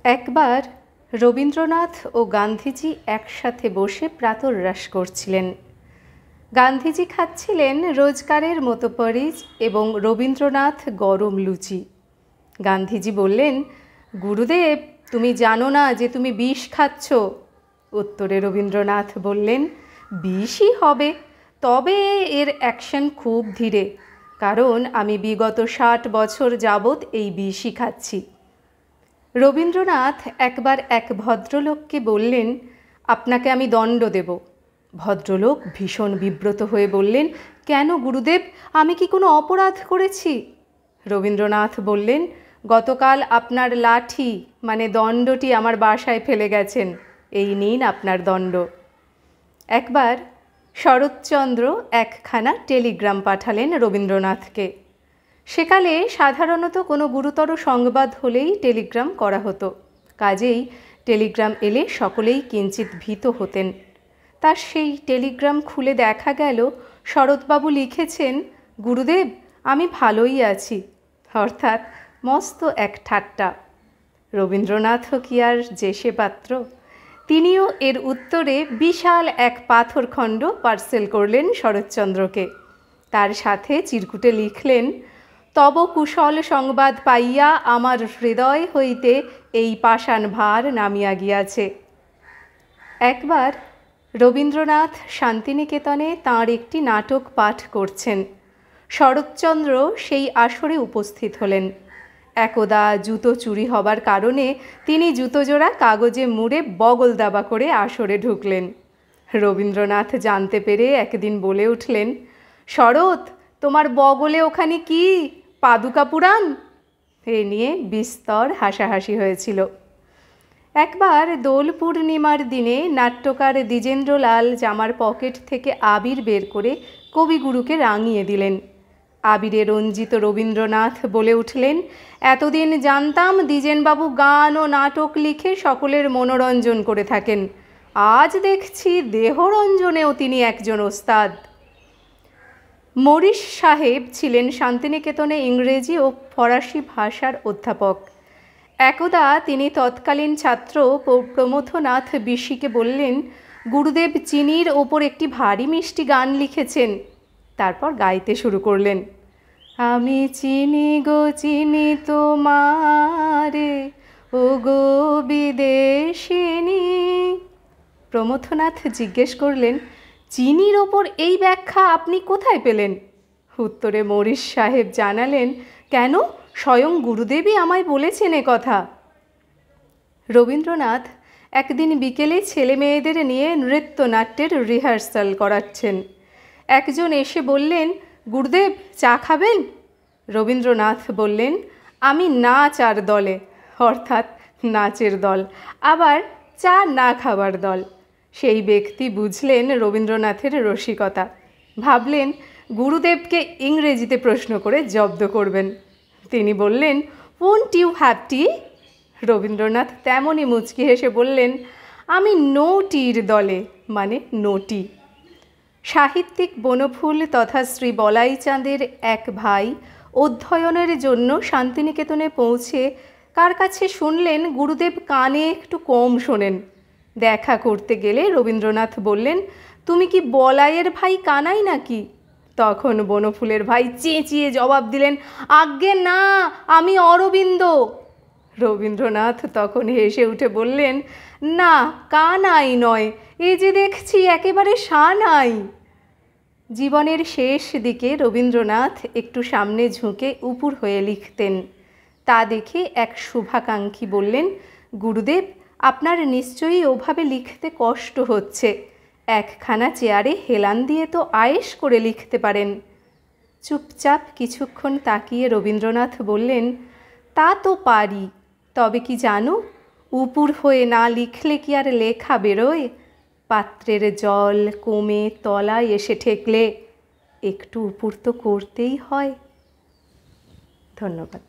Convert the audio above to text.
একবার রবীন্দ্রনাথ ও গান্ধীজি একসাথে বসে প্রাতরাশ করছিলেন। গান্ধীজি খাচ্ছিলেন রোজকারের মতো পরিচ এবং রবীন্দ্রনাথ গরম লুচি। গান্ধীজি বললেন, গুরুদেব, তুমি জানো না যে তুমি বিষ খাচ্ছ? উত্তরে রবীন্দ্রনাথ বললেন, বিষই হবে, তবে এর অ্যাকশন খুব ধীরে, কারণ আমি বিগত 60 বছর যাবৎ এই বিষই খাচ্ছি। রবীন্দ্রনাথ একবার এক ভদ্রলোককে বললেন, আপনাকে আমি দণ্ড দেব। ভদ্রলোক ভীষণ বিব্রত হয়ে বললেন, কেন গুরুদেব, আমি কি কোনো অপরাধ করেছি? রবীন্দ্রনাথ বললেন, গতকাল আপনার লাঠি মানে দণ্ডটি আমার বাসায় ফেলে গেছেন, এই নিন আপনার দণ্ড। একবার শরৎচন্দ্র একখানা টেলিগ্রাম পাঠালেন রবীন্দ্রনাথকে। সেকালে সাধারণত কোনো গুরুতর সংবাদ হলেই টেলিগ্রাম করা হতো, কাজেই টেলিগ্রাম এলে সকলেই কিঞ্চিৎ ভীত হতেন। তার সেই টেলিগ্রাম খুলে দেখা গেল শরৎবাবু লিখেছেন, গুরুদেব, আমি ভালোই আছি, অর্থাৎ মস্ত এক ঠাট্টা। রবীন্দ্রনাথও কি আর যে সে পাত্র? তিনিও এর উত্তরে বিশাল এক পাথরখণ্ড পার্সেল করলেন শরৎচন্দ্রকে। তার সাথে চিরকুটে লিখলেন, তব কুশল সংবাদ পাইয়া আমার হৃদয় হইতে এই পাষাণ ভার নামিয়া গিয়াছে। একবার রবীন্দ্রনাথ শান্তিনিকেতনে তাঁর একটি নাটক পাঠ করছেন। শরৎচন্দ্র সেই আসরে উপস্থিত হলেন। একদা জুতো চুরি হবার কারণে তিনি জুতোজোড়া কাগজে মুড়ে বগল দাবা করে আসরে ঢুকলেন। রবীন্দ্রনাথ জানতে পেরে একদিন বলে উঠলেন, শরৎ, তোমার বগলে ওখানে কি, পাদুকা পুরাণ? এ নিয়ে বিস্তর হাসাহাসি হয়েছিল। একবার দোল পূর্ণিমার দিনে নাট্যকার দ্বিজেন্দ্রলাল জামার পকেট থেকে আবির বের করে কবিগুরুকে রাঙিয়ে দিলেন। আবিরে রঞ্জিত রবীন্দ্রনাথ বলে উঠলেন, এতদিন জানতাম দ্বিজেনবাবু গান ও নাটক লিখে সকলের মনোরঞ্জন করে থাকেন, আজ দেখছি দেহরঞ্জনেও তিনি একজন ওস্তাদ। মরিস সাহেব ছিলেন শান্তিনিকেতনে ইংরেজি ও ফরাসি ভাষার অধ্যাপক। একদা তিনি তৎকালীন ছাত্র প্রমথনাথ বিশিকে বললেন, গুরুদেব চিনির ওপর একটি ভারী মিষ্টি গান লিখেছেন। তারপর গাইতে শুরু করলেন, আমি চিনি গো চিনি তোমারে, ও গো বিদেশিনী। প্রমথনাথ জিজ্ঞেস করলেন, চিনির ওপর এই ব্যাখ্যা আপনি কোথায় পেলেন? উত্তরে মরিস সাহেব জানালেন, কেন, স্বয়ং গুরুদেবই আমায় বলেছেন এ কথা। রবীন্দ্রনাথ একদিন বিকেলে ছেলে মেয়েদের নিয়ে নৃত্যনাট্যের রিহার্সাল করাচ্ছেন। একজন এসে বললেন, গুরুদেব, চা খাবেন? রবীন্দ্রনাথ বললেন, আমি নাচ আর দলে, অর্থাৎ নাচের দল, আবার চা না খাবার দল। সেই ব্যক্তি বুঝলেন রবীন্দ্রনাথের রসিকতা, ভাবলেন গুরুদেবকে ইংরেজিতে প্রশ্ন করে জব্দ করবেন। তিনি বললেন, won't you have tea? Rabindranath তেমনই মুচকি হেসে বললেন, আমি নো টির দলে, মানে নোটি। সাহিত্যিক বনফুল তথা শ্রী বলাই চাঁদের এক ভাই অধ্যয়নের জন্য শান্তিনিকেতনে পৌঁছে কার কাছে শুনলেন গুরুদেব কানে একটু কম শোনেন। দেখা করতে গেলে রবীন্দ্রনাথ বললেন, তুমি কি বলাইয়ের ভাই কানাই নাকি? তখন বনফুলের ভাই চেঁচিয়ে জবাব দিলেন, আজ্ঞে না, আমি অরবিন্দ। রবীন্দ্রনাথ তখন হেসে উঠে বললেন, না, কানাই নয়, এ যে দেখছি একেবারে সানাই। জীবনের শেষ দিকে রবীন্দ্রনাথ একটু সামনে ঝুঁকে উপুর হয়ে লিখতেন। তা দেখে এক শুভাকাঙ্ক্ষী বললেন, গুরুদেব, আপনার নিশ্চয়ই ওভাবে লিখতে কষ্ট হচ্ছে, একখানা চেয়ারে হেলান দিয়ে তো আয়েশ করে লিখতে পারেন। চুপচাপ কিছুক্ষণ তাকিয়ে রবীন্দ্রনাথ বললেন, তা তো পারি, তবে কি জানো, উপুর হয়ে না লিখলে কি আর লেখা বেরোয়? পাত্রের জল কমে তলায় এসে ঠেকলে একটু উপুর তো করতেই হয়। ধন্যবাদ।